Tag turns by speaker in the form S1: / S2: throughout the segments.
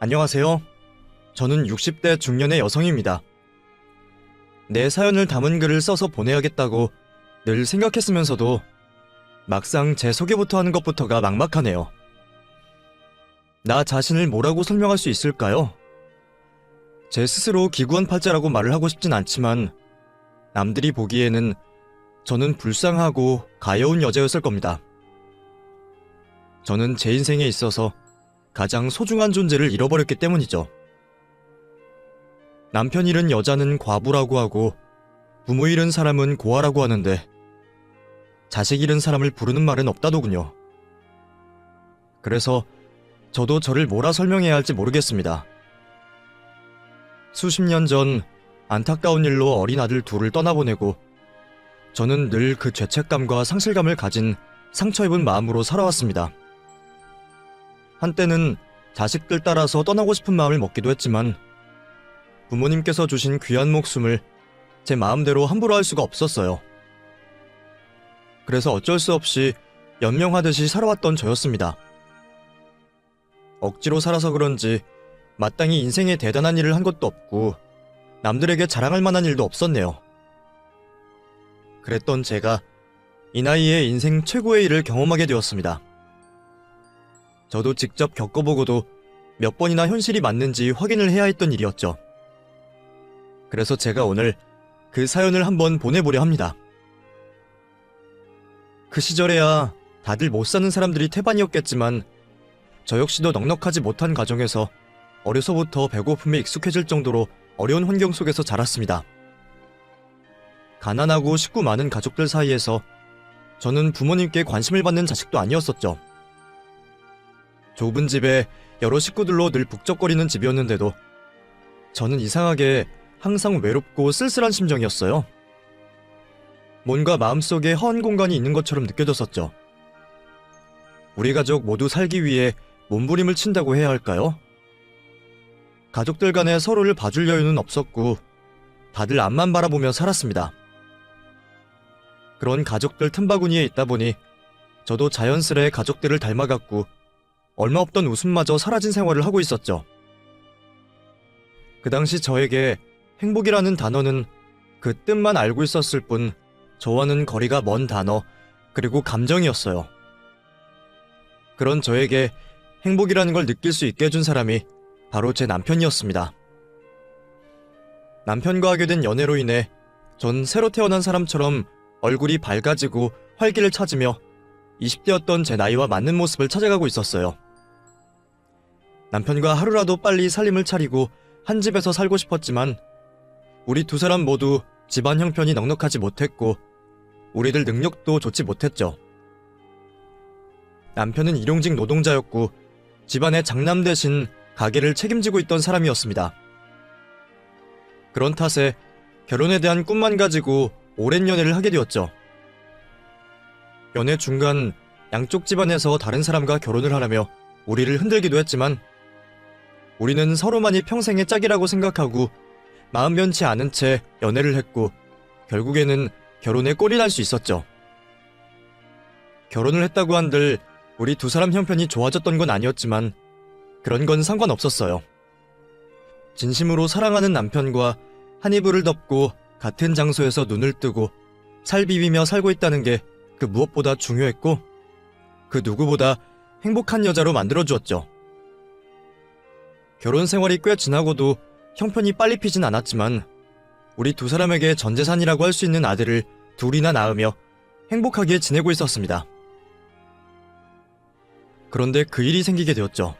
S1: 안녕하세요. 저는 60대 중년의 여성입니다. 내 사연을 담은 글을 써서 보내야겠다고 늘 생각했으면서도 막상 제 소개부터 하는 것부터가 막막하네요. 나 자신을 뭐라고 설명할 수 있을까요? 제 스스로 기구한팔자라고 말을 하고 싶진 않지만 남들이 보기에는 저는 불쌍하고 가여운 여자였을 겁니다. 저는 제 인생에 있어서 가장 소중한 존재를 잃어버렸기 때문이죠. 남편 잃은 여자는 과부라고 하고 부모 잃은 사람은 고아라고 하는데 자식 잃은 사람을 부르는 말은 없다더군요. 그래서 저도 저를 뭐라 설명해야 할지 모르겠습니다. 수십 년 전 안타까운 일로 어린 아들 둘을 떠나보내고 저는 늘 그 죄책감과 상실감을 가진 상처 입은 마음으로 살아왔습니다. 한때는 자식들 따라서 떠나고 싶은 마음을 먹기도 했지만 부모님께서 주신 귀한 목숨을 제 마음대로 함부로 할 수가 없었어요. 그래서 어쩔 수 없이 연명하듯이 살아왔던 저였습니다. 억지로 살아서 그런지 마땅히 인생에 대단한 일을 한 것도 없고 남들에게 자랑할 만한 일도 없었네요. 그랬던 제가 이 나이에 인생 최고의 일을 경험하게 되었습니다. 저도 직접 겪어보고도 몇 번이나 현실이 맞는지 확인을 해야 했던 일이었죠. 그래서 제가 오늘 그 사연을 한번 보내보려 합니다. 그 시절에야 다들 못 사는 사람들이 태반이었겠지만 저 역시도 넉넉하지 못한 가정에서 어려서부터 배고픔에 익숙해질 정도로 어려운 환경 속에서 자랐습니다. 가난하고 식구 많은 가족들 사이에서 저는 부모님께 관심을 받는 자식도 아니었었죠. 좁은 집에 여러 식구들로 늘 북적거리는 집이었는데도 저는 이상하게 항상 외롭고 쓸쓸한 심정이었어요. 뭔가 마음속에 허한 공간이 있는 것처럼 느껴졌었죠. 우리 가족 모두 살기 위해 몸부림을 친다고 해야 할까요? 가족들 간에 서로를 봐줄 여유는 없었고 다들 앞만 바라보며 살았습니다. 그런 가족들 틈바구니에 있다 보니 저도 자연스레 가족들을 닮아갔고 얼마 없던 웃음마저 사라진 생활을 하고 있었죠. 그 당시 저에게 행복이라는 단어는 그 뜻만 알고 있었을 뿐 저와는 거리가 먼 단어 그리고 감정이었어요. 그런 저에게 행복이라는 걸 느낄 수 있게 해준 사람이 바로 제 남편이었습니다. 남편과 하게 된 연애로 인해 전 새로 태어난 사람처럼 얼굴이 밝아지고 활기를 찾으며 20대였던 제 나이와 맞는 모습을 찾아가고 있었어요. 남편과 하루라도 빨리 살림을 차리고 한 집에서 살고 싶었지만 우리 두 사람 모두 집안 형편이 넉넉하지 못했고 우리들 능력도 좋지 못했죠. 남편은 일용직 노동자였고 집안의 장남 대신 가게를 책임지고 있던 사람이었습니다. 그런 탓에 결혼에 대한 꿈만 가지고 오랜 연애를 하게 되었죠. 연애 중간 양쪽 집안에서 다른 사람과 결혼을 하라며 우리를 흔들기도 했지만 우리는 서로만이 평생의 짝이라고 생각하고 마음 변치 않은 채 연애를 했고 결국에는 결혼에 꼴이 날 수 있었죠. 결혼을 했다고 한들 우리 두 사람 형편이 좋아졌던 건 아니었지만 그런 건 상관없었어요. 진심으로 사랑하는 남편과 한 이불을 덮고 같은 장소에서 눈을 뜨고 살 비비며 살고 있다는 게 그 무엇보다 중요했고 그 누구보다 행복한 여자로 만들어주었죠. 결혼 생활이 꽤 지나고도 형편이 빨리 피진 않았지만 우리 두 사람에게 전재산이라고 할 수 있는 아들을 둘이나 낳으며 행복하게 지내고 있었습니다. 그런데 그 일이 생기게 되었죠.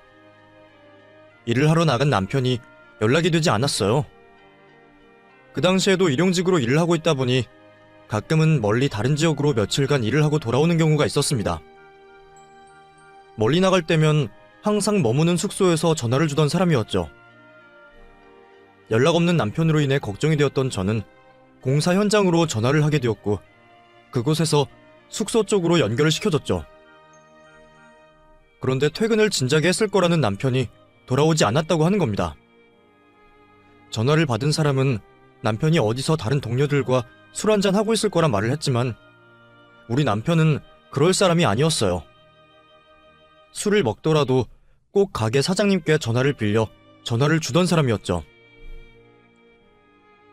S1: 일을 하러 나간 남편이 연락이 되지 않았어요. 그 당시에도 일용직으로 일을 하고 있다 보니 가끔은 멀리 다른 지역으로 며칠간 일을 하고 돌아오는 경우가 있었습니다. 멀리 나갈 때면 항상 머무는 숙소에서 전화를 주던 사람이었죠. 연락 없는 남편으로 인해 걱정이 되었던 저는 공사 현장으로 전화를 하게 되었고 그곳에서 숙소 쪽으로 연결을 시켜줬죠. 그런데 퇴근을 진작에 했을 거라는 남편이 돌아오지 않았다고 하는 겁니다. 전화를 받은 사람은 남편이 어디서 다른 동료들과 술 한잔 하고 있을 거란 말을 했지만 우리 남편은 그럴 사람이 아니었어요. 술을 먹더라도 꼭 가게 사장님께 전화를 빌려 전화를 주던 사람이었죠.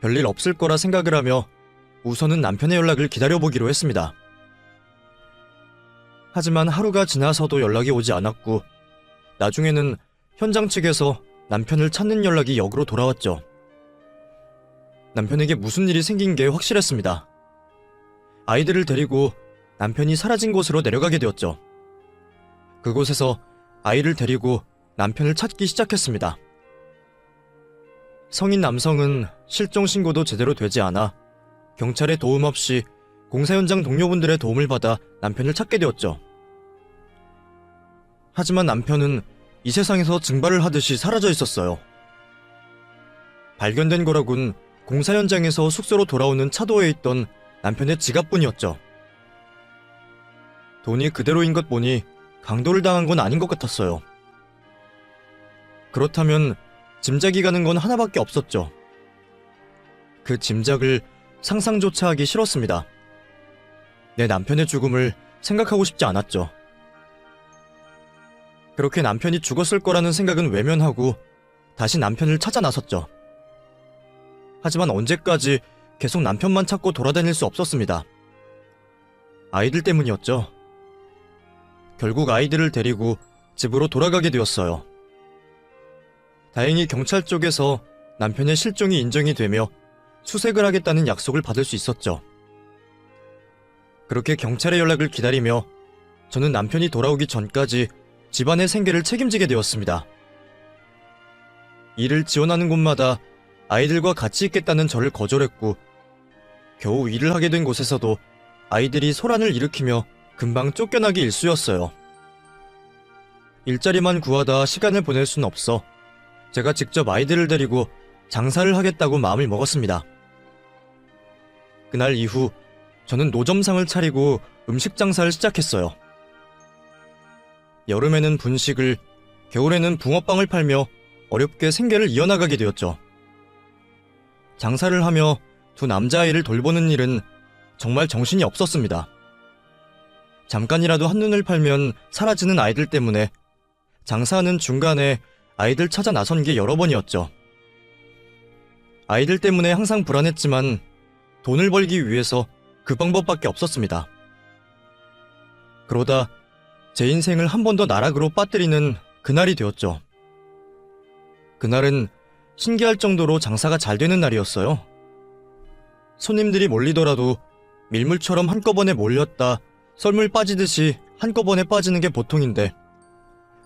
S1: 별일 없을 거라 생각을 하며 우선은 남편의 연락을 기다려보기로 했습니다. 하지만 하루가 지나서도 연락이 오지 않았고 나중에는 현장 측에서 남편을 찾는 연락이 역으로 돌아왔죠. 남편에게 무슨 일이 생긴 게 확실했습니다. 아이들을 데리고 남편이 사라진 곳으로 내려가게 되었죠. 그곳에서 아이를 데리고 남편을 찾기 시작했습니다. 성인 남성은 실종 신고도 제대로 되지 않아 경찰의 도움 없이 공사 현장 동료분들의 도움을 받아 남편을 찾게 되었죠. 하지만 남편은 이 세상에서 증발을 하듯이 사라져 있었어요. 발견된 거라곤 공사 현장에서 숙소로 돌아오는 차도에 있던 남편의 지갑뿐이었죠. 돈이 그대로인 것 보니 강도를 당한 건 아닌 것 같았어요. 그렇다면 짐작이 가는 건 하나밖에 없었죠. 그 짐작을 상상조차 하기 싫었습니다. 내 남편의 죽음을 생각하고 싶지 않았죠. 그렇게 남편이 죽었을 거라는 생각은 외면하고 다시 남편을 찾아 나섰죠. 하지만 언제까지 계속 남편만 찾고 돌아다닐 수 없었습니다. 아이들 때문이었죠. 결국 아이들을 데리고 집으로 돌아가게 되었어요. 다행히 경찰 쪽에서 남편의 실종이 인정이 되며 수색을 하겠다는 약속을 받을 수 있었죠. 그렇게 경찰의 연락을 기다리며 저는 남편이 돌아오기 전까지 집안의 생계를 책임지게 되었습니다. 일을 지원하는 곳마다 아이들과 같이 있겠다는 저를 거절했고 겨우 일을 하게 된 곳에서도 아이들이 소란을 일으키며 금방 쫓겨나기 일쑤였어요. 일자리만 구하다 시간을 보낼 순 없어 제가 직접 아이들을 데리고 장사를 하겠다고 마음을 먹었습니다. 그날 이후 저는 노점상을 차리고 음식 장사를 시작했어요. 여름에는 분식을, 겨울에는 붕어빵을 팔며 어렵게 생계를 이어나가게 되었죠. 장사를 하며 두 남자아이를 돌보는 일은 정말 정신이 없었습니다. 잠깐이라도 한눈을 팔면 사라지는 아이들 때문에 장사하는 중간에 아이들 찾아 나선 게 여러 번이었죠. 아이들 때문에 항상 불안했지만 돈을 벌기 위해서 그 방법밖에 없었습니다. 그러다 제 인생을 한 번 더 나락으로 빠뜨리는 그날이 되었죠. 그날은 신기할 정도로 장사가 잘 되는 날이었어요. 손님들이 몰리더라도 밀물처럼 한꺼번에 몰렸다 썰물 빠지듯이 한꺼번에 빠지는 게 보통인데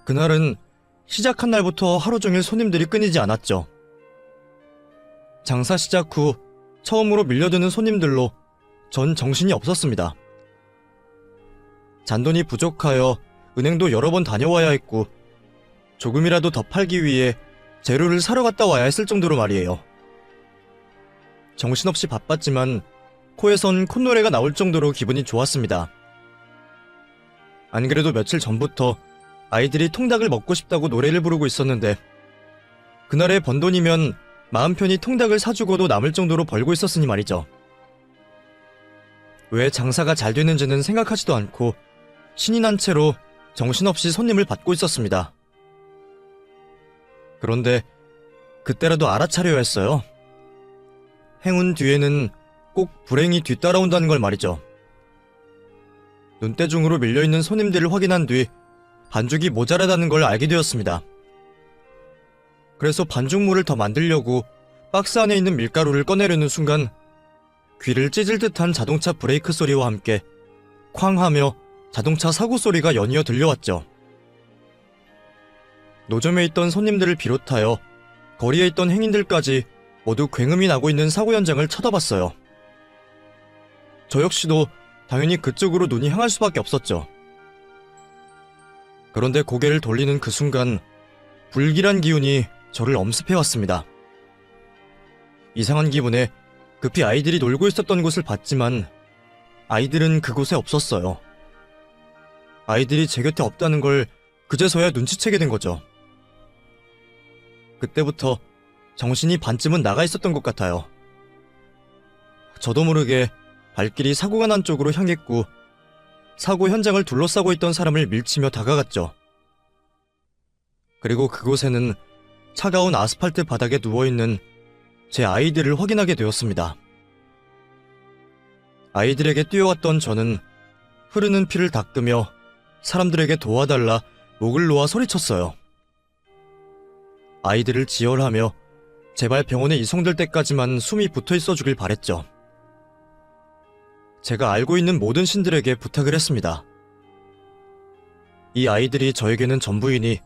S1: 그날은 시작한 날부터 하루 종일 손님들이 끊이지 않았죠. 장사 시작 후 처음으로 밀려드는 손님들로 전 정신이 없었습니다. 잔돈이 부족하여 은행도 여러 번 다녀와야 했고 조금이라도 더 팔기 위해 재료를 사러 갔다 와야 했을 정도로 말이에요. 정신없이 바빴지만 코에선 콧노래가 나올 정도로 기분이 좋았습니다. 안 그래도 며칠 전부터 아이들이 통닭을 먹고 싶다고 노래를 부르고 있었는데 그날의 번 돈이면 마음 편히 통닭을 사주고도 남을 정도로 벌고 있었으니 말이죠. 왜 장사가 잘 되는지는 생각하지도 않고 신이 난 채로 정신없이 손님을 받고 있었습니다. 그런데 그때라도 알아차려야 했어요. 행운 뒤에는 꼭 불행이 뒤따라온다는 걸 말이죠. 눈대중으로 밀려있는 손님들을 확인한 뒤 반죽이 모자라다는 걸 알게 되었습니다. 그래서 반죽물을 더 만들려고 박스 안에 있는 밀가루를 꺼내려는 순간 귀를 찢을 듯한 자동차 브레이크 소리와 함께 쾅 하며 자동차 사고 소리가 연이어 들려왔죠. 노점에 있던 손님들을 비롯하여 거리에 있던 행인들까지 모두 굉음이 나고 있는 사고 현장을 쳐다봤어요. 저 역시도 당연히 그쪽으로 눈이 향할 수밖에 없었죠. 그런데 고개를 돌리는 그 순간 불길한 기운이 저를 엄습해왔습니다. 이상한 기분에 급히 아이들이 놀고 있었던 곳을 봤지만 아이들은 그곳에 없었어요. 아이들이 제 곁에 없다는 걸 그제서야 눈치채게 된 거죠. 그때부터 정신이 반쯤은 나가 있었던 것 같아요. 저도 모르게 발길이 사고가 난 쪽으로 향했고 사고 현장을 둘러싸고 있던 사람을 밀치며 다가갔죠. 그리고 그곳에는 차가운 아스팔트 바닥에 누워있는 제 아이들을 확인하게 되었습니다. 아이들에게 뛰어왔던 저는 흐르는 피를 닦으며 사람들에게 도와달라 목을 놓아 소리쳤어요. 아이들을 지혈하며 제발 병원에 이송될 때까지만 숨이 붙어있어 주길 바랬죠. 제가 알고 있는 모든 신들에게 부탁을 했습니다. 이 아이들이 저에게는 전부이니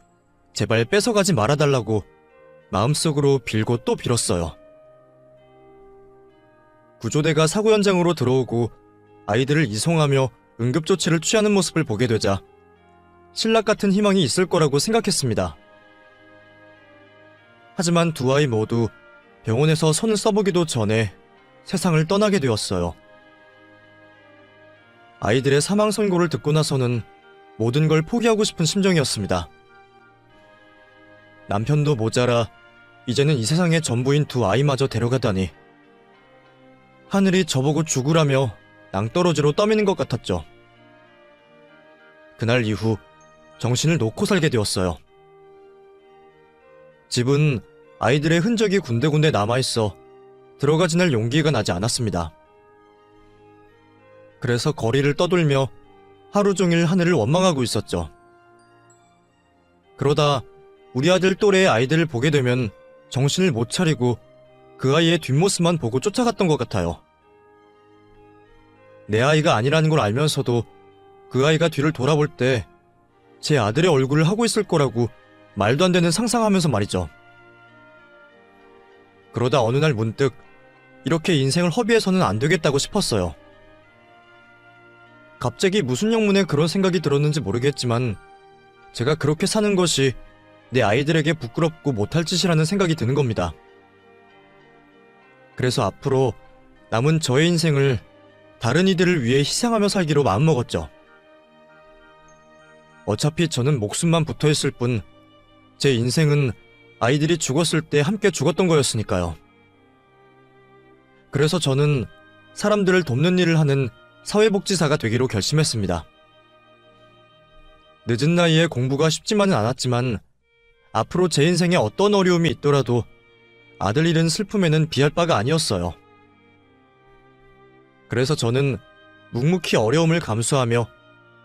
S1: 제발 뺏어가지 말아달라고 마음속으로 빌고 또 빌었어요. 구조대가 사고 현장으로 들어오고 아이들을 이송하며 응급조치를 취하는 모습을 보게 되자 신락 같은 희망이 있을 거라고 생각했습니다. 하지만 두 아이 모두 병원에서 손을 써보기도 전에 세상을 떠나게 되었어요. 아이들의 사망 선고를 듣고 나서는 모든 걸 포기하고 싶은 심정이었습니다. 남편도 모자라 이제는 이 세상의 전부인 두 아이마저 데려가다니 하늘이 저보고 죽으라며 낭떠러지로 떠미는 것 같았죠. 그날 이후 정신을 놓고 살게 되었어요. 집은 아이들의 흔적이 군데군데 남아있어 들어가 지낼 용기가 나지 않았습니다. 그래서 거리를 떠돌며 하루 종일 하늘을 원망하고 있었죠. 그러다 우리 아들 또래의 아이들을 보게 되면 정신을 못 차리고 그 아이의 뒷모습만 보고 쫓아갔던 것 같아요. 내 아이가 아니라는 걸 알면서도 그 아이가 뒤를 돌아볼 때 제 아들의 얼굴을 하고 있을 거라고 말도 안 되는 상상하면서 말이죠. 그러다 어느 날 문득 이렇게 인생을 허비해서는 안 되겠다고 싶었어요. 갑자기 무슨 영문에 그런 생각이 들었는지 모르겠지만 제가 그렇게 사는 것이 내 아이들에게 부끄럽고 못할 짓이라는 생각이 드는 겁니다. 그래서 앞으로 남은 저의 인생을 다른 이들을 위해 희생하며 살기로 마음먹었죠. 어차피 저는 목숨만 붙어있을 뿐 제 인생은 아이들이 죽었을 때 함께 죽었던 거였으니까요. 그래서 저는 사람들을 돕는 일을 하는 사회복지사가 되기로 결심했습니다. 늦은 나이에 공부가 쉽지만은 않았지만 앞으로 제 인생에 어떤 어려움이 있더라도 아들 잃은 슬픔에는 비할 바가 아니었어요. 그래서 저는 묵묵히 어려움을 감수하며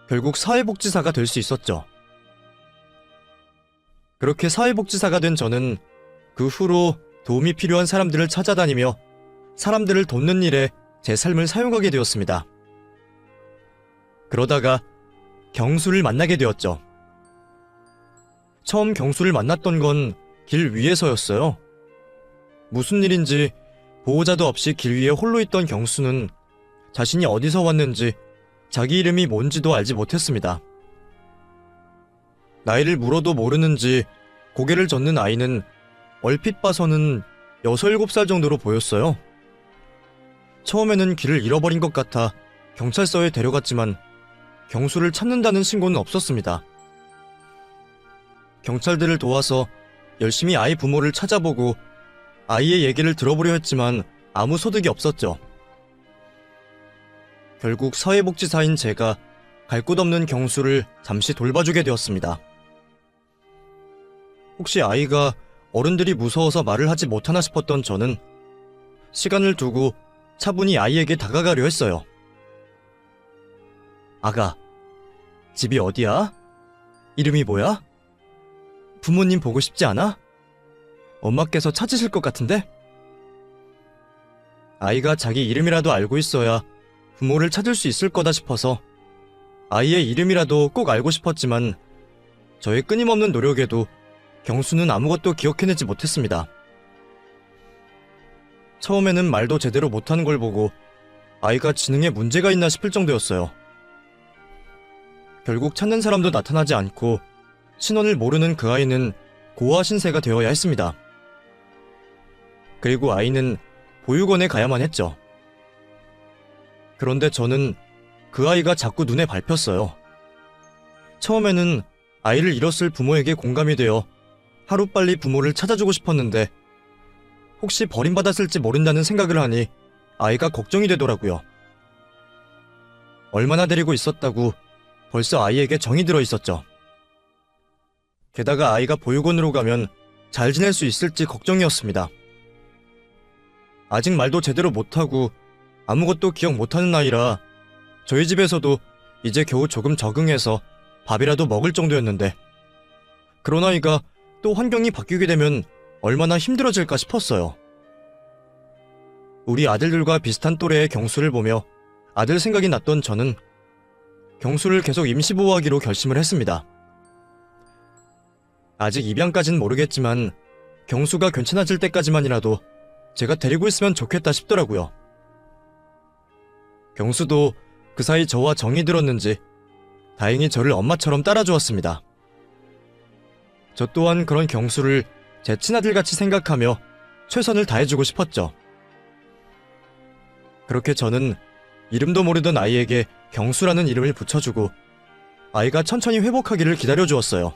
S1: 결국 사회복지사가 될 수 있었죠. 그렇게 사회복지사가 된 저는 그 후로 도움이 필요한 사람들을 찾아다니며 사람들을 돕는 일에 제 삶을 사용하게 되었습니다. 그러다가 경수를 만나게 되었죠. 처음 경수를 만났던 건 길 위에서였어요. 무슨 일인지 보호자도 없이 길 위에 홀로 있던 경수는 자신이 어디서 왔는지 자기 이름이 뭔지도 알지 못했습니다. 나이를 물어도 모르는지 고개를 젓는 아이는 얼핏 봐서는 6, 7살 정도로 보였어요. 처음에는 길을 잃어버린 것 같아 경찰서에 데려갔지만 경수를 찾는다는 신고는 없었습니다. 경찰들을 도와서 열심히 아이 부모를 찾아보고 아이의 얘기를 들어보려 했지만 아무 소득이 없었죠. 결국 사회복지사인 제가 갈 곳 없는 경수를 잠시 돌봐주게 되었습니다. 혹시 아이가 어른들이 무서워서 말을 하지 못하나 싶었던 저는 시간을 두고 차분히 아이에게 다가가려 했어요. 아가, 집이 어디야? 이름이 뭐야? 부모님 보고 싶지 않아? 엄마께서 찾으실 것 같은데? 아이가 자기 이름이라도 알고 있어야 부모를 찾을 수 있을 거다 싶어서 아이의 이름이라도 꼭 알고 싶었지만 저의 끊임없는 노력에도 경수는 아무것도 기억해내지 못했습니다. 처음에는 말도 제대로 못하는 걸 보고 아이가 지능에 문제가 있나 싶을 정도였어요. 결국 찾는 사람도 나타나지 않고 신원을 모르는 그 아이는 고아 신세가 되어야 했습니다. 그리고 아이는 보육원에 가야만 했죠. 그런데 저는 그 아이가 자꾸 눈에 밟혔어요. 처음에는 아이를 잃었을 부모에게 공감이 되어 하루빨리 부모를 찾아주고 싶었는데 혹시 버림받았을지 모른다는 생각을 하니 아이가 걱정이 되더라고요. 얼마나 데리고 있었다고 벌써 아이에게 정이 들어 있었죠. 게다가 아이가 보육원으로 가면 잘 지낼 수 있을지 걱정이었습니다. 아직 말도 제대로 못하고 아무것도 기억 못하는 아이라 저희 집에서도 이제 겨우 조금 적응해서 밥이라도 먹을 정도였는데 그런 아이가 또 환경이 바뀌게 되면 얼마나 힘들어질까 싶었어요. 우리 아들들과 비슷한 또래의 경수를 보며 아들 생각이 났던 저는 경수를 계속 임시보호하기로 결심을 했습니다. 아직 입양까진 모르겠지만 경수가 괜찮아질 때까지만이라도 제가 데리고 있으면 좋겠다 싶더라고요. 경수도 그 사이 저와 정이 들었는지 다행히 저를 엄마처럼 따라주었습니다. 저 또한 그런 경수를 제 친아들같이 생각하며 최선을 다해주고 싶었죠. 그렇게 저는 이름도 모르던 아이에게 경수라는 이름을 붙여주고 아이가 천천히 회복하기를 기다려주었어요.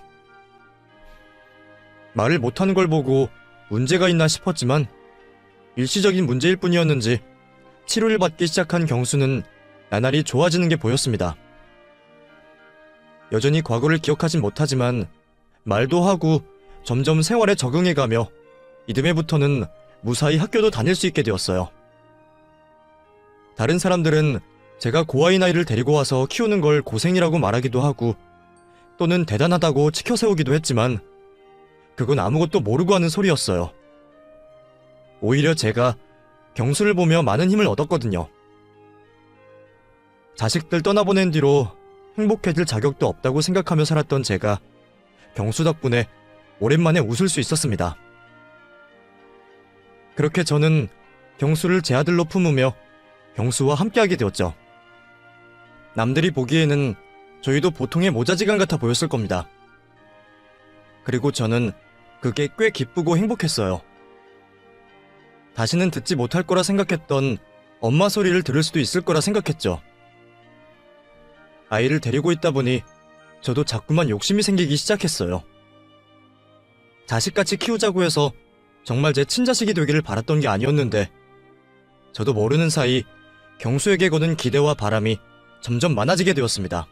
S1: 말을 못하는 걸 보고 문제가 있나 싶었지만 일시적인 문제일 뿐이었는지 치료를 받기 시작한 경수는 나날이 좋아지는 게 보였습니다. 여전히 과거를 기억하진 못하지만 말도 하고 점점 생활에 적응해가며 이듬해부터는 무사히 학교도 다닐 수 있게 되었어요. 다른 사람들은 제가 고아인 아이를 데리고 와서 키우는 걸 고생이라고 말하기도 하고 또는 대단하다고 치켜세우기도 했지만 그건 아무것도 모르고 하는 소리였어요. 오히려 제가 경수를 보며 많은 힘을 얻었거든요. 자식들 떠나보낸 뒤로 행복해질 자격도 없다고 생각하며 살았던 제가 경수 덕분에 오랜만에 웃을 수 있었습니다. 그렇게 저는 경수를 제 아들로 품으며 경수와 함께하게 되었죠. 남들이 보기에는 저희도 보통의 모자지간 같아 보였을 겁니다. 그리고 저는 그게 꽤 기쁘고 행복했어요. 다시는 듣지 못할 거라 생각했던 엄마 소리를 들을 수도 있을 거라 생각했죠. 아이를 데리고 있다 보니 저도 자꾸만 욕심이 생기기 시작했어요. 자식같이 키우자고 해서 정말 제 친자식이 되기를 바랐던 게 아니었는데 저도 모르는 사이 경수에게 거는 기대와 바람이 점점 많아지게 되었습니다.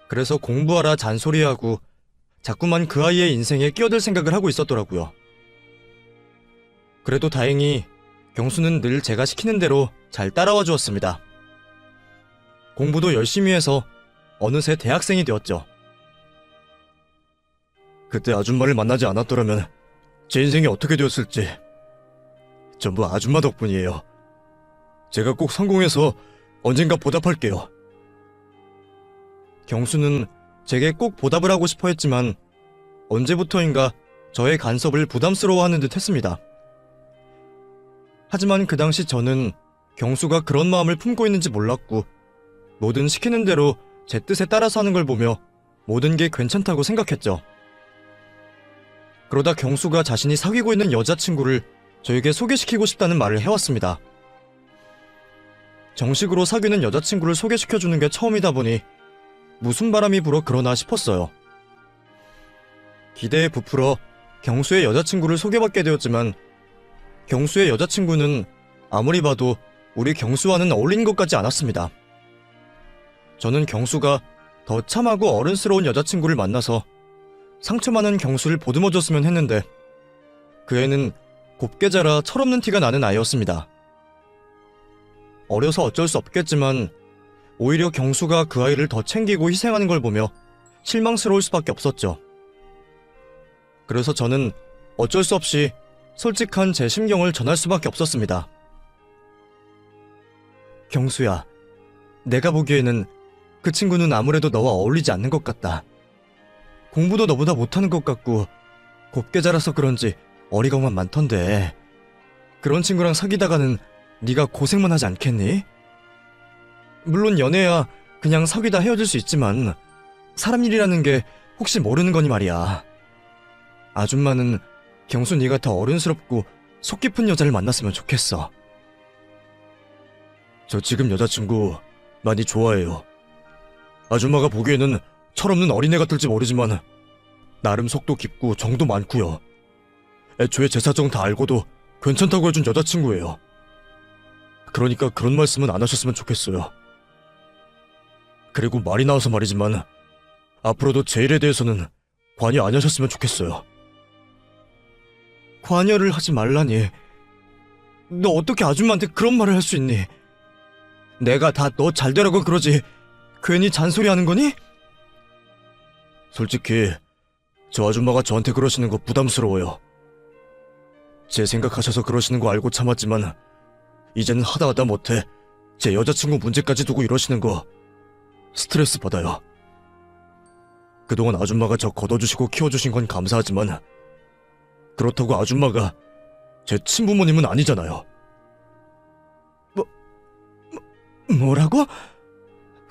S1: 그래서 공부하라 잔소리하고 자꾸만 그 아이의 인생에 끼어들 생각을 하고 있었더라고요. 그래도 다행히 경수는 늘 제가 시키는 대로 잘 따라와 주었습니다. 공부도 열심히 해서 어느새 대학생이 되었죠. 그때 아줌마를 만나지 않았더라면 제 인생이 어떻게 되었을지 전부 아줌마 덕분이에요. 제가 꼭 성공해서 언젠가 보답할게요. 경수는 제게 꼭 보답을 하고 싶어 했지만 언제부터인가 저의 간섭을 부담스러워하는 듯 했습니다. 하지만 그 당시 저는 경수가 그런 마음을 품고 있는지 몰랐고 뭐든 시키는 대로 제 뜻에 따라서 하는 걸 보며 모든 게 괜찮다고 생각했죠. 그러다 경수가 자신이 사귀고 있는 여자친구를 저에게 소개시키고 싶다는 말을 해왔습니다. 정식으로 사귀는 여자친구를 소개시켜주는 게 처음이다 보니 무슨 바람이 불어 그러나 싶었어요. 기대에 부풀어 경수의 여자친구를 소개받게 되었지만 경수의 여자친구는 아무리 봐도 우리 경수와는 어울리는 것 같지 않았습니다. 저는 경수가 더 참하고 어른스러운 여자친구를 만나서 상처 많은 경수를 보듬어줬으면 했는데 그 애는 곱게 자라 철없는 티가 나는 아이였습니다. 어려서 어쩔 수 없겠지만 오히려 경수가 그 아이를 더 챙기고 희생하는 걸 보며 실망스러울 수밖에 없었죠. 그래서 저는 어쩔 수 없이 솔직한 제 심경을 전할 수밖에 없었습니다. 경수야, 내가 보기에는 그 친구는 아무래도 너와 어울리지 않는 것 같다. 공부도 너보다 못하는 것 같고 곱게 자라서 그런지 어리광만 많던데 그런 친구랑 사귀다가는 네가 고생만 하지 않겠니? 물론 연애야 그냥 사귀다 헤어질 수 있지만 사람 일이라는 게 혹시 모르는 거니 말이야. 아줌마는 경수 네가 더 어른스럽고 속 깊은 여자를 만났으면 좋겠어. 저 지금 여자친구 많이 좋아해요. 아줌마가 보기에는 철없는 어린애 같을지 모르지만 나름 속도 깊고 정도 많고요. 애초에 제 사정 다 알고도 괜찮다고 해준 여자친구예요. 그러니까 그런 말씀은 안 하셨으면 좋겠어요. 그리고 말이 나와서 말이지만 앞으로도 제 일에 대해서는 관여 안 하셨으면 좋겠어요. 관여를 하지 말라니. 너 어떻게 아줌마한테 그런 말을 할 수 있니? 내가 다 너 잘되라고 그러지 괜히 잔소리하는 거니? 솔직히 저 아줌마가 저한테 그러시는 거 부담스러워요. 제 생각하셔서 그러시는 거 알고 참았지만 이제는 하다 못해 제 여자친구 문제까지 두고 이러시는 거 스트레스 받아요. 그동안 아줌마가 저 걷어주시고 키워주신 건 감사하지만 그렇다고 아줌마가 제 친부모님은 아니잖아요. 뭐라고?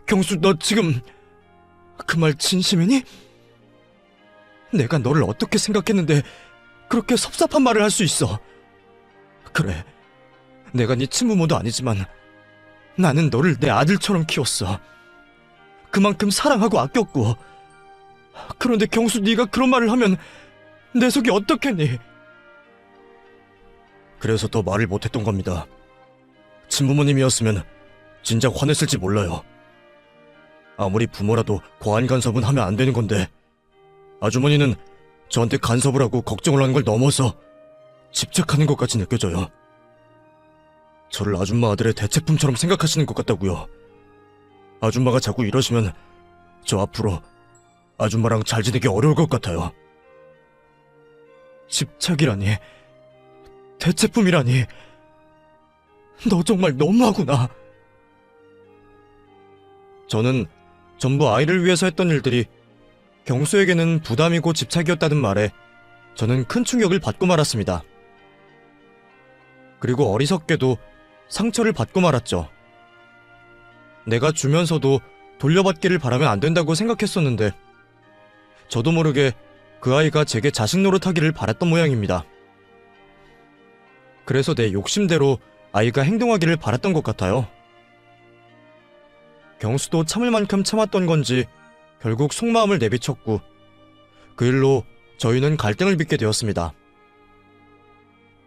S1: 경수, 너 지금 그 말 진심이니? 내가 너를 어떻게 생각했는데 그렇게 섭섭한 말을 할 수 있어. 그래, 내가 네 친부모도 아니지만 나는 너를 내 아들처럼 키웠어. 그만큼 사랑하고 아꼈고. 그런데 경수, 네가 그런 말을 하면 내 속이 어떻겠니? 그래서 더 말을 못했던 겁니다. 친부모님이었으면 진작 화냈을지 몰라요. 아무리 부모라도 과한 간섭은 하면 안 되는 건데 아주머니는 저한테 간섭을 하고 걱정을 하는 걸 넘어서 집착하는 것까지 느껴져요. 저를 아줌마 아들의 대체품처럼 생각하시는 것 같다고요. 아줌마가 자꾸 이러시면 저 앞으로 아줌마랑 잘 지내기 어려울 것 같아요. 집착이라니, 대체품이라니, 너 정말 너무하구나. 저는 전부 아이를 위해서 했던 일들이 경수에게는 부담이고 집착이었다는 말에 저는 큰 충격을 받고 말았습니다. 그리고 어리석게도 상처를 받고 말았죠. 내가 주면서도 돌려받기를 바라면 안 된다고 생각했었는데 저도 모르게 그 아이가 제게 자식 노릇하기를 바랐던 모양입니다. 그래서 내 욕심대로 아이가 행동하기를 바랐던 것 같아요. 경수도 참을 만큼 참았던 건지 결국 속마음을 내비쳤고 그 일로 저희는 갈등을 빚게 되었습니다.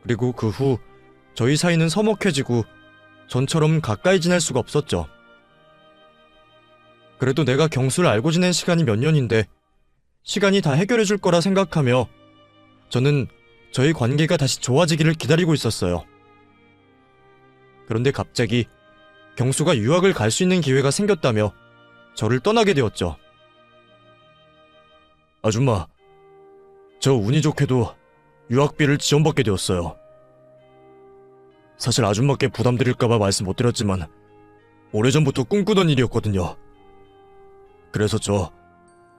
S1: 그리고 그 후 저희 사이는 서먹해지고 전처럼 가까이 지낼 수가 없었죠. 그래도 내가 경수를 알고 지낸 시간이 몇 년인데 시간이 다 해결해 줄 거라 생각하며 저는 저희 관계가 다시 좋아지기를 기다리고 있었어요. 그런데 갑자기 경수가 유학을 갈 수 있는 기회가 생겼다며 저를 떠나게 되었죠. 아줌마, 저 운이 좋게도 유학비를 지원받게 되었어요. 사실 아줌마께 부담드릴까봐 말씀 못 드렸지만 오래전부터 꿈꾸던 일이었거든요. 그래서 저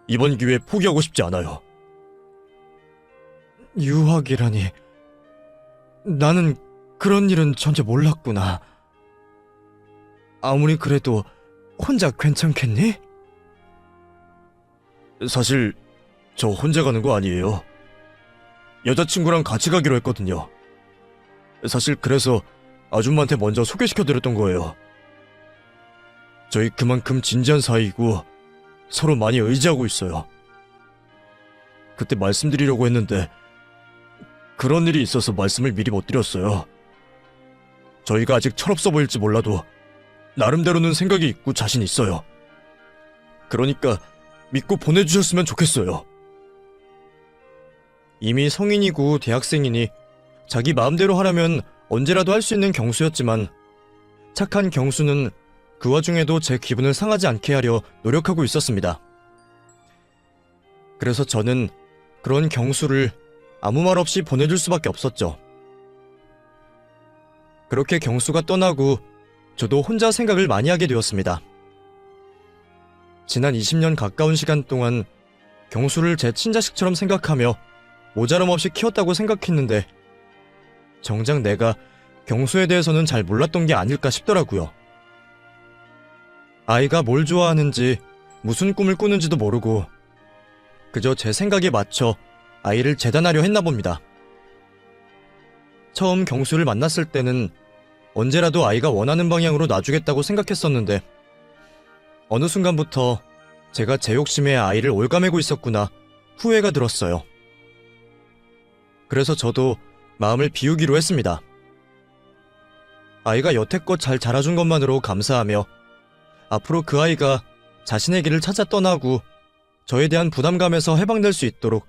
S1: 이번 기회에 포기하고 싶지 않아요. 유학이라니, 나는 그런 일은 전혀 몰랐구나. 아무리 그래도 혼자 괜찮겠니? 사실 저 혼자 가는 거 아니에요. 여자친구랑 같이 가기로 했거든요. 사실 그래서 아줌마한테 먼저 소개시켜드렸던 거예요. 저희 그만큼 진지한 사이이고 서로 많이 의지하고 있어요. 그때 말씀드리려고 했는데 그런 일이 있어서 말씀을 미리 못 드렸어요. 저희가 아직 철없어 보일지 몰라도 나름대로는 생각이 있고 자신 있어요. 그러니까 믿고 보내주셨으면 좋겠어요. 이미 성인이고 대학생이니 자기 마음대로 하라면 언제라도 할 수 있는 경수였지만 착한 경수는 그 와중에도 제 기분을 상하지 않게 하려 노력하고 있었습니다. 그래서 저는 그런 경수를 아무 말 없이 보내줄 수밖에 없었죠. 그렇게 경수가 떠나고 저도 혼자 생각을 많이 하게 되었습니다. 지난 20년 가까운 시간 동안 경수를 제 친자식처럼 생각하며 모자람 없이 키웠다고 생각했는데 정작 내가 경수에 대해서는 잘 몰랐던 게 아닐까 싶더라고요. 아이가 뭘 좋아하는지 무슨 꿈을 꾸는지도 모르고 그저 제 생각에 맞춰 아이를 재단하려 했나 봅니다. 처음 경수를 만났을 때는 언제라도 아이가 원하는 방향으로 놔주겠다고 생각했었는데 어느 순간부터 제가 제 욕심에 아이를 올가매고 있었구나 후회가 들었어요. 그래서 저도 마음을 비우기로 했습니다. 아이가 여태껏 잘 자라준 것만으로 감사하며 앞으로 그 아이가 자신의 길을 찾아 떠나고 저에 대한 부담감에서 해방될 수 있도록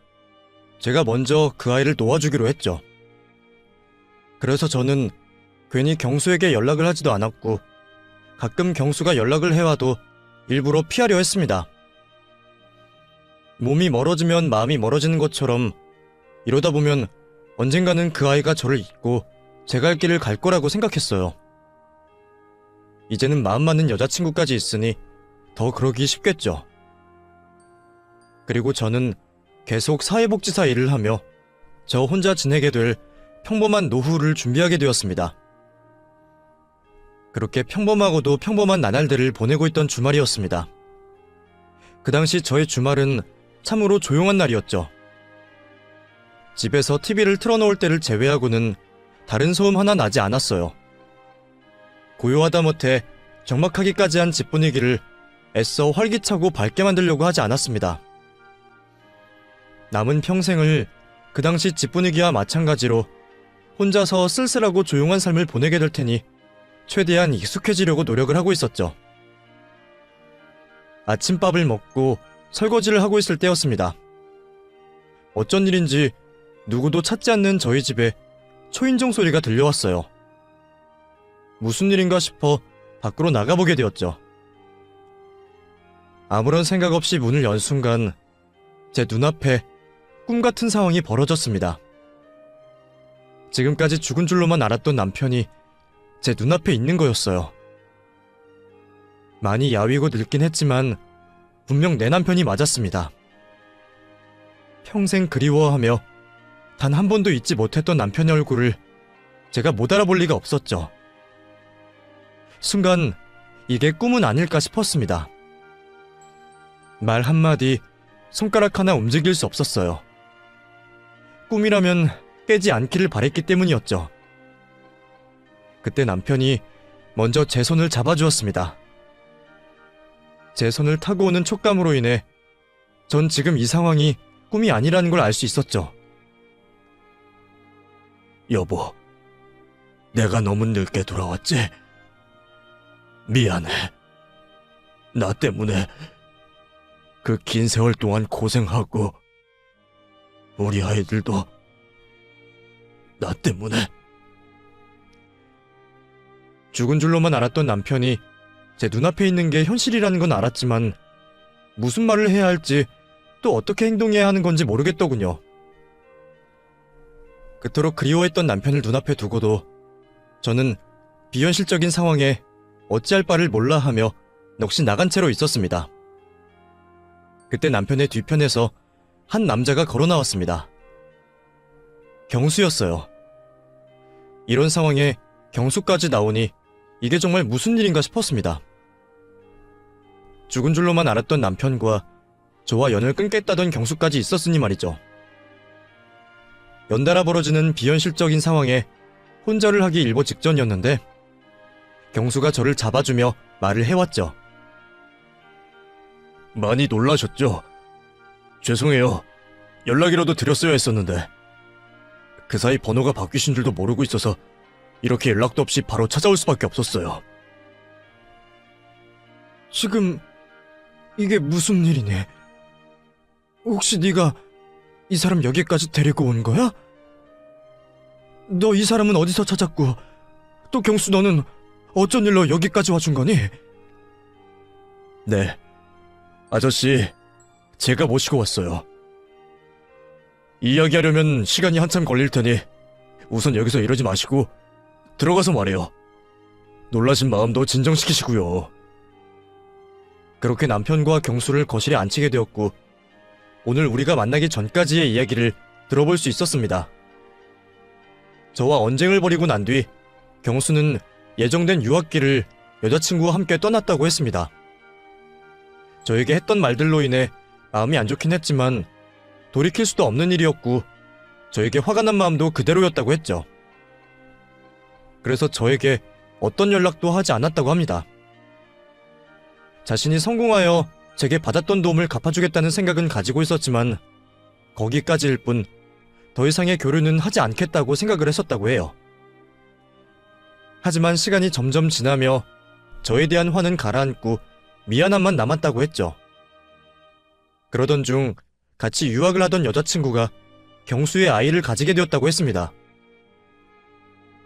S1: 제가 먼저 그 아이를 놓아주기로 했죠. 그래서 저는 괜히 경수에게 연락을 하지도 않았고 가끔 경수가 연락을 해와도 일부러 피하려 했습니다. 몸이 멀어지면 마음이 멀어지는 것처럼 이러다 보면 언젠가는 그 아이가 저를 잊고 제 갈 길을 갈 거라고 생각했어요. 이제는 마음 맞는 여자친구까지 있으니 더 그러기 쉽겠죠. 그리고 저는 계속 사회복지사 일을 하며 저 혼자 지내게 될 평범한 노후를 준비하게 되었습니다. 그렇게 평범하고도 평범한 나날들을 보내고 있던 주말이었습니다. 그 당시 저의 주말은 참으로 조용한 날이었죠. 집에서 TV를 틀어놓을 때를 제외하고는 다른 소음 하나 나지 않았어요. 고요하다 못해 적막하기까지 한 집 분위기를 애써 활기차고 밝게 만들려고 하지 않았습니다. 남은 평생을 그 당시 집 분위기와 마찬가지로 혼자서 쓸쓸하고 조용한 삶을 보내게 될 테니 최대한 익숙해지려고 노력을 하고 있었죠. 아침밥을 먹고 설거지를 하고 있을 때였습니다. 어쩐 일인지 누구도 찾지 않는 저희 집에 초인종 소리가 들려왔어요. 무슨 일인가 싶어 밖으로 나가보게 되었죠. 아무런 생각 없이 문을 연 순간 제 눈앞에 꿈같은 상황이 벌어졌습니다. 지금까지 죽은 줄로만 알았던 남편이 제 눈앞에 있는 거였어요. 많이 야위고 늙긴 했지만 분명 내 남편이 맞았습니다. 평생 그리워하며 단 한 번도 잊지 못했던 남편의 얼굴을 제가 못 알아볼 리가 없었죠. 순간 이게 꿈은 아닐까 싶었습니다. 말 한마디, 손가락 하나 움직일 수 없었어요. 꿈이라면 깨지 않기를 바랬기 때문이었죠. 그때 남편이 먼저 제 손을 잡아주었습니다. 제 손을 타고 오는 촉감으로 인해 전 지금 이 상황이 꿈이 아니라는 걸 알 수 있었죠. 여보, 내가 너무 늦게 돌아왔지? 미안해. 나 때문에 그 긴 세월 동안 고생하고 우리 아이들도 나 때문에. 죽은 줄로만 알았던 남편이 제 눈앞에 있는 게 현실이라는 건 알았지만 무슨 말을 해야 할지 또 어떻게 행동해야 하는 건지 모르겠더군요. 그토록 그리워했던 남편을 눈앞에 두고도 저는 비현실적인 상황에 어찌할 바를 몰라 하며 넋이 나간 채로 있었습니다. 그때 남편의 뒤편에서 한 남자가 걸어 나왔습니다. 경수였어요. 이런 상황에 경수까지 나오니 이게 정말 무슨 일인가 싶었습니다. 죽은 줄로만 알았던 남편과 저와 연을 끊겠다던 경수까지 있었으니 말이죠. 연달아 벌어지는 비현실적인 상황에 혼절을 하기 일보 직전이었는데 경수가 저를 잡아주며 말을 해왔죠. 많이 놀라셨죠? 죄송해요. 연락이라도 드렸어야 했었는데 그 사이 번호가 바뀌신 줄도 모르고 있어서 이렇게 연락도 없이 바로 찾아올 수밖에 없었어요. 지금 이게 무슨 일이니? 혹시 네가 이 사람 여기까지 데리고 온 거야? 너 이 사람은 어디서 찾았고 또 경수 너는 어쩐 일로 여기까지 와준 거니? 네, 아저씨 제가 모시고 왔어요. 이야기하려면 시간이 한참 걸릴 테니 우선 여기서 이러지 마시고 들어가서 말해요. 놀라신 마음도 진정시키시고요. 그렇게 남편과 경수를 거실에 앉히게 되었고 오늘 우리가 만나기 전까지의 이야기를 들어볼 수 있었습니다. 저와 언쟁을 벌이고 난 뒤 경수는 예정된 유학길을 여자친구와 함께 떠났다고 했습니다. 저에게 했던 말들로 인해 마음이 안 좋긴 했지만 돌이킬 수도 없는 일이었고 저에게 화가 난 마음도 그대로였다고 했죠. 그래서 저에게 어떤 연락도 하지 않았다고 합니다. 자신이 성공하여 제게 받았던 도움을 갚아주겠다는 생각은 가지고 있었지만 거기까지일 뿐 더 이상의 교류는 하지 않겠다고 생각을 했었다고 해요. 하지만 시간이 점점 지나며 저에 대한 화는 가라앉고 미안함만 남았다고 했죠. 그러던 중 같이 유학을 하던 여자친구가 경수의 아이를 가지게 되었다고 했습니다.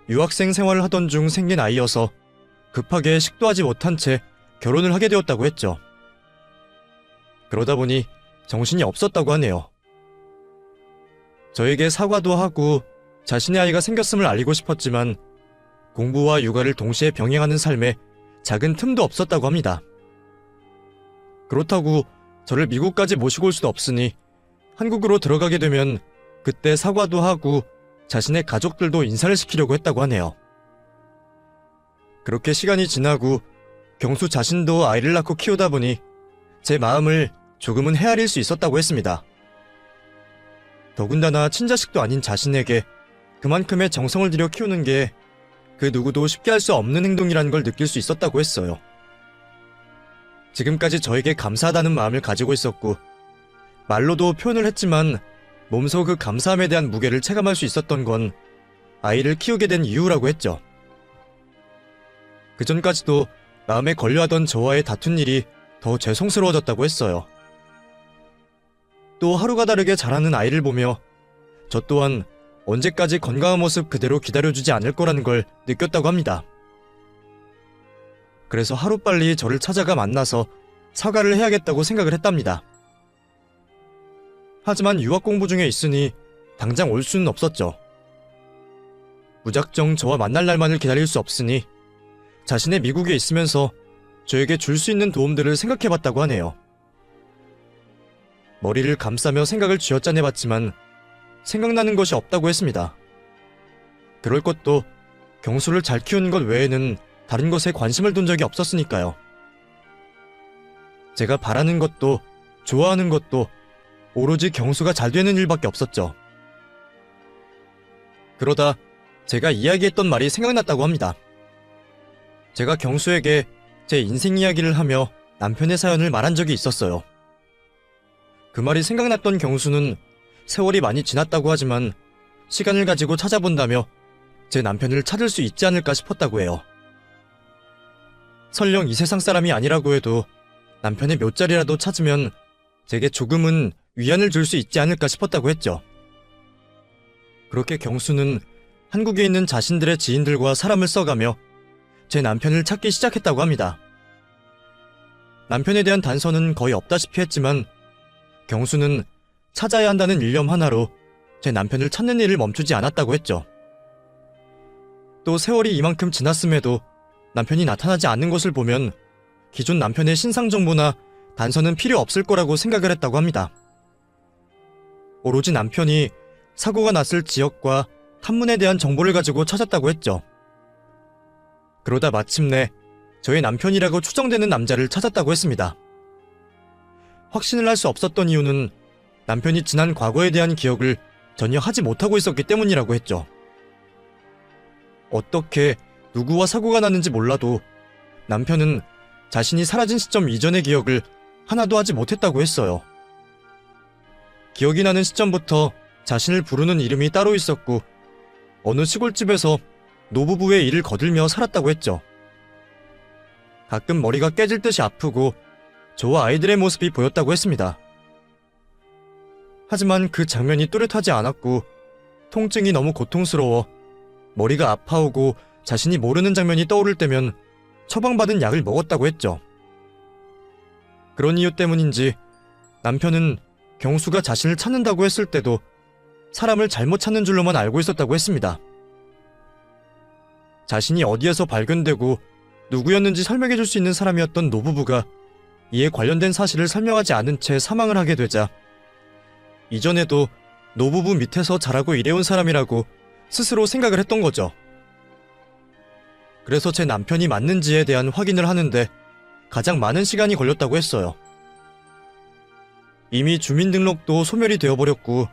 S1: 유학생 생활을 하던 중 생긴 아이여서 급하게 식도하지 못한 채 결혼을 하게 되었다고 했죠. 그러다 보니 정신이 없었다고 하네요. 저에게 사과도 하고 자신의 아이가 생겼음을 알리고 싶었지만 공부와 육아를 동시에 병행하는 삶에 작은 틈도 없었다고 합니다. 그렇다고 저를 미국까지 모시고 올 수도 없으니 한국으로 들어가게 되면 그때 사과도 하고 자신의 가족들도 인사를 시키려고 했다고 하네요. 그렇게 시간이 지나고 경수 자신도 아이를 낳고 키우다 보니 제 마음을 조금은 헤아릴 수 있었다고 했습니다. 더군다나 친자식도 아닌 자신에게 그만큼의 정성을 들여 키우는 게 그 누구도 쉽게 할 수 없는 행동이라는 걸 느낄 수 있었다고 했어요. 지금까지 저에게 감사하다는 마음을 가지고 있었고 말로도 표현을 했지만 몸소 그 감사함에 대한 무게를 체감할 수 있었던 건 아이를 키우게 된 이유라고 했죠. 그전까지도 마음에 걸려하던 저와의 다툰 일이 더 죄송스러워졌다고 했어요. 또 하루가 다르게 자라는 아이를 보며 저 또한 언제까지 건강한 모습 그대로 기다려주지 않을 거라는 걸 느꼈다고 합니다. 그래서 하루빨리 저를 찾아가 만나서 사과를 해야겠다고 생각을 했답니다. 하지만 유학 공부 중에 있으니 당장 올 수는 없었죠. 무작정 저와 만날 날만을 기다릴 수 없으니 자신의 미국에 있으면서 저에게 줄 수 있는 도움들을 생각해봤다고 하네요. 머리를 감싸며 생각을 쥐어짜내봤지만 생각나는 것이 없다고 했습니다. 그럴 것도 경수를 잘 키우는 것 외에는 다른 것에 관심을 둔 적이 없었으니까요. 제가 바라는 것도 좋아하는 것도 오로지 경수가 잘 되는 일밖에 없었죠. 그러다 제가 이야기했던 말이 생각났다고 합니다. 제가 경수에게 제 인생 이야기를 하며 남편의 사연을 말한 적이 있었어요. 그 말이 생각났던 경수는 세월이 많이 지났다고 하지만 시간을 가지고 찾아본다며 제 남편을 찾을 수 있지 않을까 싶었다고 해요. 설령 이 세상 사람이 아니라고 해도 남편의 몇 자리라도 찾으면 제게 조금은 위안을 줄 수 있지 않을까 싶었다고 했죠. 그렇게 경수는 한국에 있는 자신들의 지인들과 사람을 써가며 제 남편을 찾기 시작했다고 합니다. 남편에 대한 단서는 거의 없다시피 했지만 경수는 찾아야 한다는 일념 하나로 제 남편을 찾는 일을 멈추지 않았다고 했죠. 또 세월이 이만큼 지났음에도 남편이 나타나지 않는 것을 보면 기존 남편의 신상 정보나 단서는 필요 없을 거라고 생각을 했다고 합니다. 오로지 남편이 사고가 났을 지역과 탐문에 대한 정보를 가지고 찾았다고 했죠. 그러다 마침내 저의 남편이라고 추정되는 남자를 찾았다고 했습니다. 확신을 할 수 없었던 이유는 남편이 지난 과거에 대한 기억을 전혀 하지 못하고 있었기 때문이라고 했죠. 어떻게 누구와 사고가 났는지 몰라도 남편은 자신이 사라진 시점 이전의 기억을 하나도 하지 못했다고 했어요. 기억이 나는 시점부터 자신을 부르는 이름이 따로 있었고 어느 시골집에서 노부부의 일을 거들며 살았다고 했죠. 가끔 머리가 깨질 듯이 아프고 저와 아이들의 모습이 보였다고 했습니다. 하지만 그 장면이 뚜렷하지 않았고 통증이 너무 고통스러워 머리가 아파오고 자신이 모르는 장면이 떠오를 때면 처방받은 약을 먹었다고 했죠. 그런 이유 때문인지 남편은 경수가 자신을 찾는다고 했을 때도 사람을 잘못 찾는 줄로만 알고 있었다고 했습니다. 자신이 어디에서 발견되고 누구였는지 설명해줄 수 있는 사람이었던 노부부가 이에 관련된 사실을 설명하지 않은 채 사망을 하게 되자 이전에도 노부부 밑에서 자라고 일해온 사람이라고 스스로 생각을 했던 거죠. 그래서 제 남편이 맞는지에 대한 확인을 하는데 가장 많은 시간이 걸렸다고 했어요. 이미 주민등록도 소멸이 되어버렸고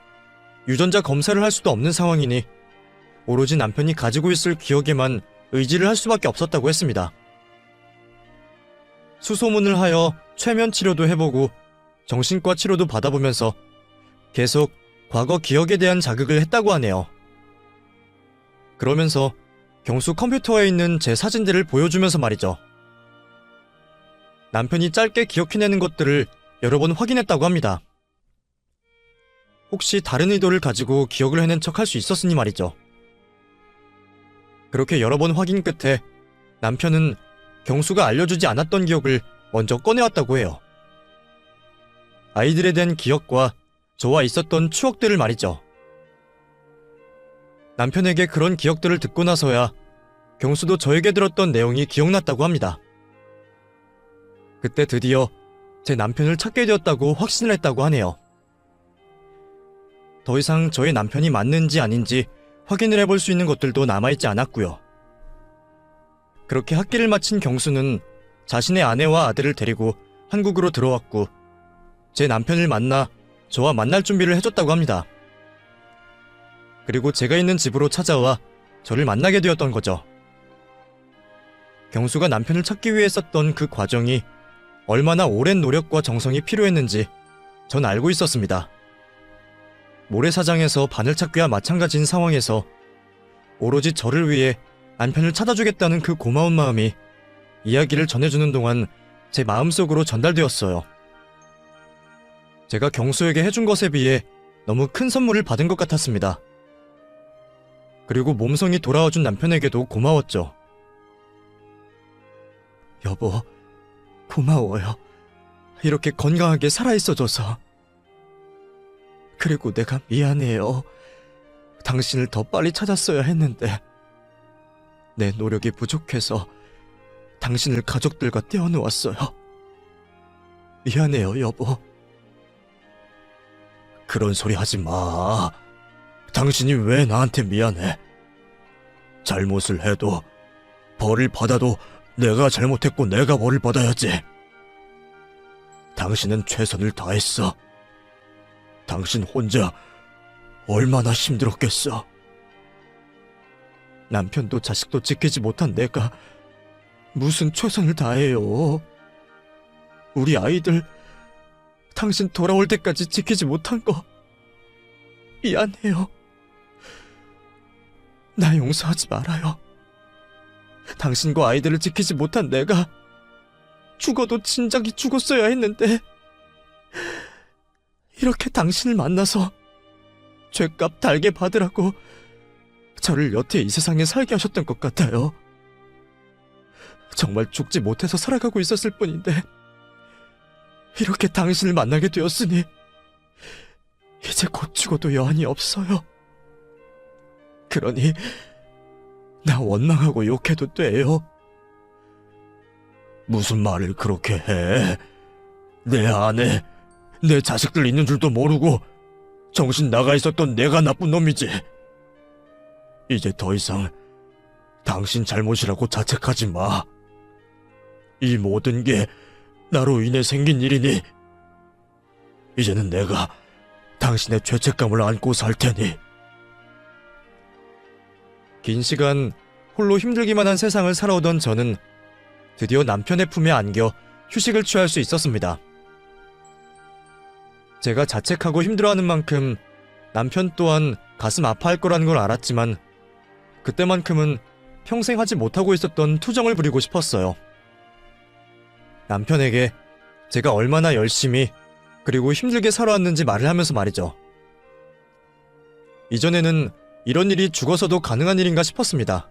S1: 유전자 검사를 할 수도 없는 상황이니 오로지 남편이 가지고 있을 기억에만 의지를 할 수밖에 없었다고 했습니다. 수소문을 하여 최면 치료도 해보고 정신과 치료도 받아보면서 계속 과거 기억에 대한 자극을 했다고 하네요. 그러면서 경수 컴퓨터에 있는 제 사진들을 보여주면서 말이죠. 남편이 짧게 기억해내는 것들을 여러 번 확인했다고 합니다. 혹시 다른 의도를 가지고 기억을 해낸 척 할 수 있었으니 말이죠. 그렇게 여러 번 확인 끝에 남편은 경수가 알려주지 않았던 기억을 먼저 꺼내왔다고 해요. 아이들에 대한 기억과 저와 있었던 추억들을 말이죠. 남편에게 그런 기억들을 듣고 나서야 경수도 저에게 들었던 내용이 기억났다고 합니다. 그때 드디어 제 남편을 찾게 되었다고 확신을 했다고 하네요. 더 이상 저의 남편이 맞는지 아닌지 확인을 해볼 수 있는 것들도 남아있지 않았고요. 그렇게 학기를 마친 경수는 자신의 아내와 아들을 데리고 한국으로 들어왔고 제 남편을 만나 저와 만날 준비를 해줬다고 합니다. 그리고 제가 있는 집으로 찾아와 저를 만나게 되었던 거죠. 경수가 남편을 찾기 위해 썼던 그 과정이 얼마나 오랜 노력과 정성이 필요했는지 전 알고 있었습니다. 모래사장에서 바늘찾기와 마찬가지인 상황에서 오로지 저를 위해 남편을 찾아주겠다는 그 고마운 마음이 이야기를 전해주는 동안 제 마음속으로 전달되었어요. 제가 경수에게 해준 것에 비해 너무 큰 선물을 받은 것 같았습니다. 그리고 몸성이 돌아와준 남편에게도 고마웠죠. 여보, 고마워요. 이렇게 건강하게 살아있어줘서. 그리고 내가 미안해요. 당신을 더 빨리 찾았어야 했는데 내 노력이 부족해서 당신을 가족들과 떼어놓았어요. 미안해요, 여보. 그런 소리 하지 마. 당신이 왜 나한테 미안해? 잘못을 해도 벌을 받아도 내가 잘못했고 내가 벌을 받아야지. 당신은 최선을 다했어. 당신 혼자 얼마나 힘들었겠어. 남편도 자식도 지키지 못한 내가 무슨 최선을 다해요. 우리 아이들 당신 돌아올 때까지 지키지 못한 거 미안해요. 나 용서하지 말아요. 당신과 아이들을 지키지 못한 내가 죽어도 진작에 죽었어야 했는데 이렇게 당신을 만나서 죗값 달게 받으라고 저를 여태 이 세상에 살게 하셨던 것 같아요. 정말 죽지 못해서 살아가고 있었을 뿐인데 이렇게 당신을 만나게 되었으니 이제 곧 죽어도 여한이 없어요. 그러니 나 원망하고 욕해도 돼요. 무슨 말을 그렇게 해? 내 아내, 내 자식들 있는 줄도 모르고 정신 나가 있었던 내가 나쁜 놈이지. 이제 더 이상 당신 잘못이라고 자책하지 마. 이 모든 게 나로 인해 생긴 일이니 이제는 내가 당신의 죄책감을 안고 살 테니. 긴 시간 홀로 힘들기만 한 세상을 살아오던 저는 드디어 남편의 품에 안겨 휴식을 취할 수 있었습니다. 제가 자책하고 힘들어하는 만큼 남편 또한 가슴 아파할 거라는 걸 알았지만 그때만큼은 평생 하지 못하고 있었던 투정을 부리고 싶었어요. 남편에게 제가 얼마나 열심히 그리고 힘들게 살아왔는지 말을 하면서 말이죠. 이전에는 이런 일이 죽어서도 가능한 일인가 싶었습니다.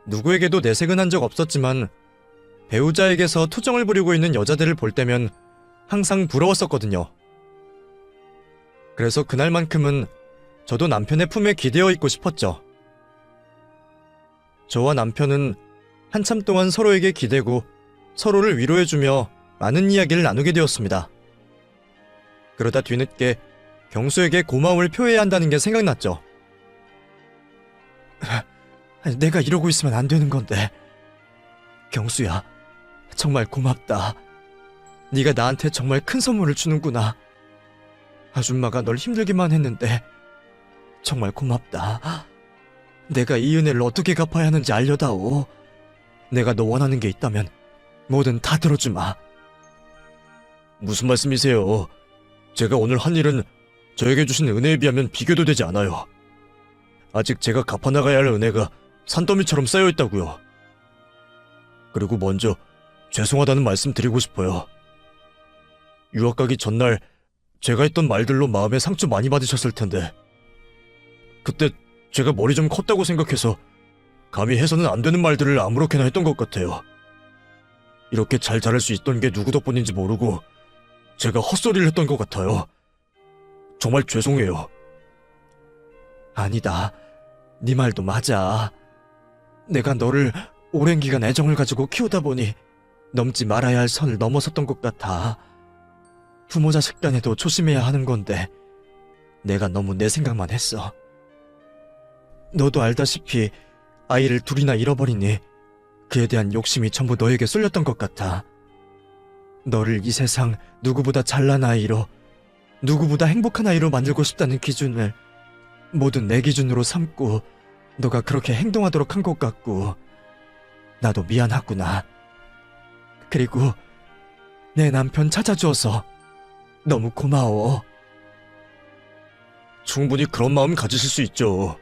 S1: 누구에게도 내색은 한 적 없었지만 배우자에게서 투정을 부리고 있는 여자들을 볼 때면 항상 부러웠었거든요. 그래서 그날만큼은 저도 남편의 품에 기대어 있고 싶었죠. 저와 남편은 한참 동안 서로에게 기대고 서로를 위로해주며 많은 이야기를 나누게 되었습니다. 그러다 뒤늦게 경수에게 고마움을 표해야 한다는 게 생각났죠. 내가 이러고 있으면 안 되는 건데. 경수야, 정말 고맙다. 네가 나한테 정말 큰 선물을 주는구나. 아줌마가 널 힘들기만 했는데 정말 고맙다. 내가 이 은혜를 어떻게 갚아야 하는지 알려다오. 내가 너 원하는 게 있다면 뭐든 다 들어주마. 무슨 말씀이세요? 제가 오늘 한 일은 저에게 주신 은혜에 비하면 비교도 되지 않아요. 아직 제가 갚아나가야 할 은혜가 산더미처럼 쌓여있다고요. 그리고 먼저 죄송하다는 말씀 드리고 싶어요. 유학 가기 전날 제가 했던 말들로 마음에 상처 많이 받으셨을 텐데 그때 제가 머리 좀 컸다고 생각해서 감히 해서는 안 되는 말들을 아무렇게나 했던 것 같아요. 이렇게 잘 자랄 수 있던 게 누구 덕분인지 모르고 제가 헛소리를 했던 것 같아요. 정말 죄송해요. 아니다. 네 말도 맞아. 내가 너를 오랜 기간 애정을 가지고 키우다 보니 넘지 말아야 할 선을 넘어섰던 것 같아. 부모 자식 간에도 조심해야 하는 건데 내가 너무 내 생각만 했어. 너도 알다시피 아이를 둘이나 잃어버리니 그에 대한 욕심이 전부 너에게 쏠렸던 것 같아. 너를 이 세상 누구보다 잘난 아이로, 누구보다 행복한 아이로 만들고 싶다는 기준을 모두 내 기준으로 삼고 너가 그렇게 행동하도록 한 것 같고 나도 미안하구나. 그리고 내 남편 찾아줘서 너무 고마워. 충분히 그런 마음 가지실 수 있죠.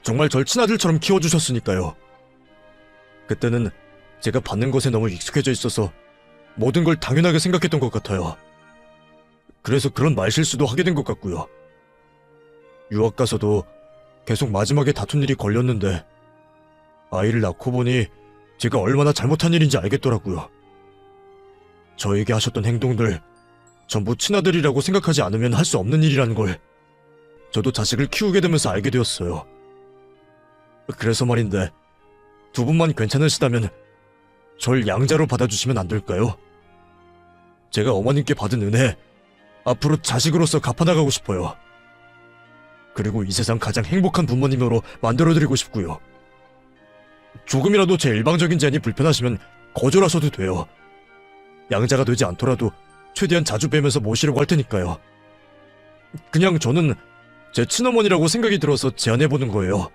S1: 정말 절 친아들처럼 키워주셨으니까요. 그때는 제가 받는 것에 너무 익숙해져 있어서 모든 걸 당연하게 생각했던 것 같아요. 그래서 그런 말실수도 하게 된 것 같고요. 유학 가서도 계속 마지막에 다툰 일이 걸렸는데 아이를 낳고 보니 제가 얼마나 잘못한 일인지 알겠더라고요. 저에게 하셨던 행동들 전부 친아들이라고 생각하지 않으면 할 수 없는 일이라는 걸 저도 자식을 키우게 되면서 알게 되었어요. 그래서 말인데 두 분만 괜찮으시다면 절 양자로 받아주시면 안 될까요? 제가 어머님께 받은 은혜 앞으로 자식으로서 갚아나가고 싶어요. 그리고 이 세상 가장 행복한 부모님으로 만들어드리고 싶고요. 조금이라도 제 일방적인 제안이 불편하시면 거절하셔도 돼요. 양자가 되지 않더라도 최대한 자주 뵈면서 모시려고 할 테니까요. 그냥 저는 제 친어머니라고 생각이 들어서 제안해보는 거예요.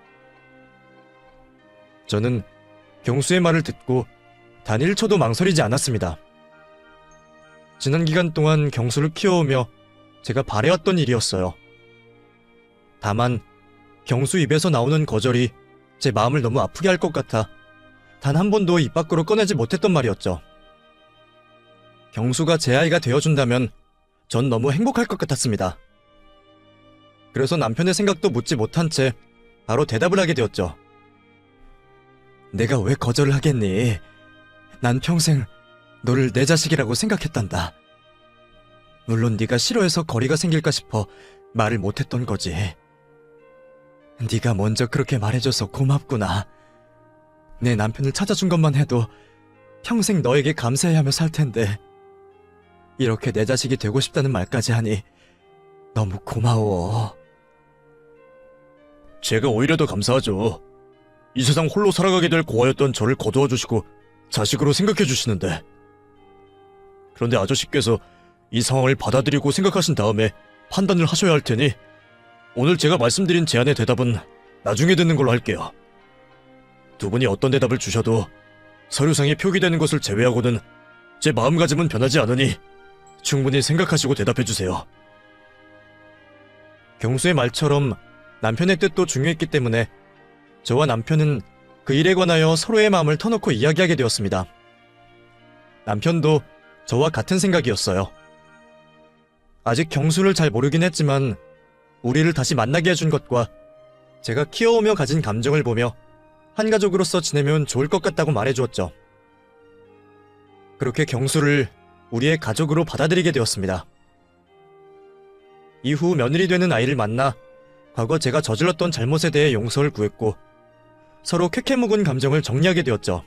S1: 저는 경수의 말을 듣고 단 1초도 망설이지 않았습니다. 지난 기간 동안 경수를 키워오며 제가 바래왔던 일이었어요. 다만 경수 입에서 나오는 거절이 제 마음을 너무 아프게 할 것 같아 단 한 번도 입 밖으로 꺼내지 못했던 말이었죠. 경수가 제 아이가 되어준다면 전 너무 행복할 것 같았습니다. 그래서 남편의 생각도 묻지 못한 채 바로 대답을 하게 되었죠. 내가 왜 거절을 하겠니? 난 평생 너를 내 자식이라고 생각했단다. 물론 네가 싫어해서 거리가 생길까 싶어 말을 못했던 거지. 네가 먼저 그렇게 말해줘서 고맙구나. 내 남편을 찾아준 것만 해도 평생 너에게 감사해하며 살 텐데 이렇게 내 자식이 되고 싶다는 말까지 하니 너무 고마워. 제가 오히려 더 감사하죠. 이 세상 홀로 살아가게 될 고아였던 저를 거두어 주시고 자식으로 생각해 주시는데. 그런데 아저씨께서 이 상황을 받아들이고 생각하신 다음에 판단을 하셔야 할 테니 오늘 제가 말씀드린 제안의 대답은 나중에 듣는 걸로 할게요. 두 분이 어떤 대답을 주셔도 서류상에 표기되는 것을 제외하고는 제 마음가짐은 변하지 않으니 충분히 생각하시고 대답해 주세요. 경수의 말처럼 남편의 뜻도 중요했기 때문에 저와 남편은 그 일에 관하여 서로의 마음을 터놓고 이야기하게 되었습니다. 남편도 저와 같은 생각이었어요. 아직 경수를 잘 모르긴 했지만 우리를 다시 만나게 해준 것과 제가 키워오며 가진 감정을 보며 한 가족으로서 지내면 좋을 것 같다고 말해주었죠. 그렇게 경수를 우리의 가족으로 받아들이게 되었습니다. 이후 며느리 되는 아이를 만나 과거 제가 저질렀던 잘못에 대해 용서를 구했고 서로 쾌쾌 묵은 감정을 정리하게 되었죠.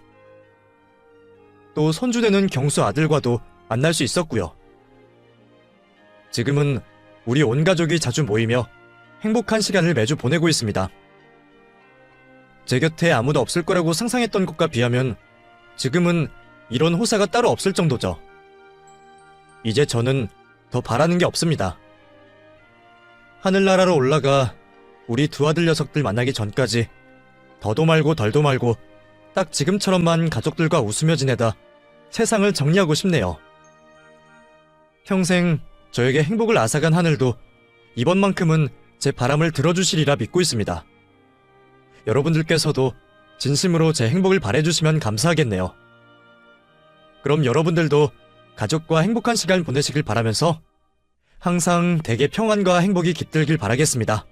S1: 또 손주되는 경수 아들과도 만날 수 있었고요. 지금은 우리 온 가족이 자주 모이며 행복한 시간을 매주 보내고 있습니다. 제 곁에 아무도 없을 거라고 상상했던 것과 비하면 지금은 이런 호사가 따로 없을 정도죠. 이제 저는 더 바라는 게 없습니다. 하늘나라로 올라가 우리 두 아들 녀석들 만나기 전까지 더도 말고 덜도 말고 딱 지금처럼만 가족들과 웃으며 지내다 세상을 정리하고 싶네요. 평생 저에게 행복을 앗아간 하늘도 이번만큼은 제 바람을 들어주시리라 믿고 있습니다. 여러분들께서도 진심으로 제 행복을 바래주시면 감사하겠네요. 그럼 여러분들도 가족과 행복한 시간 보내시길 바라면서 항상 댁의 평안과 행복이 깃들길 바라겠습니다.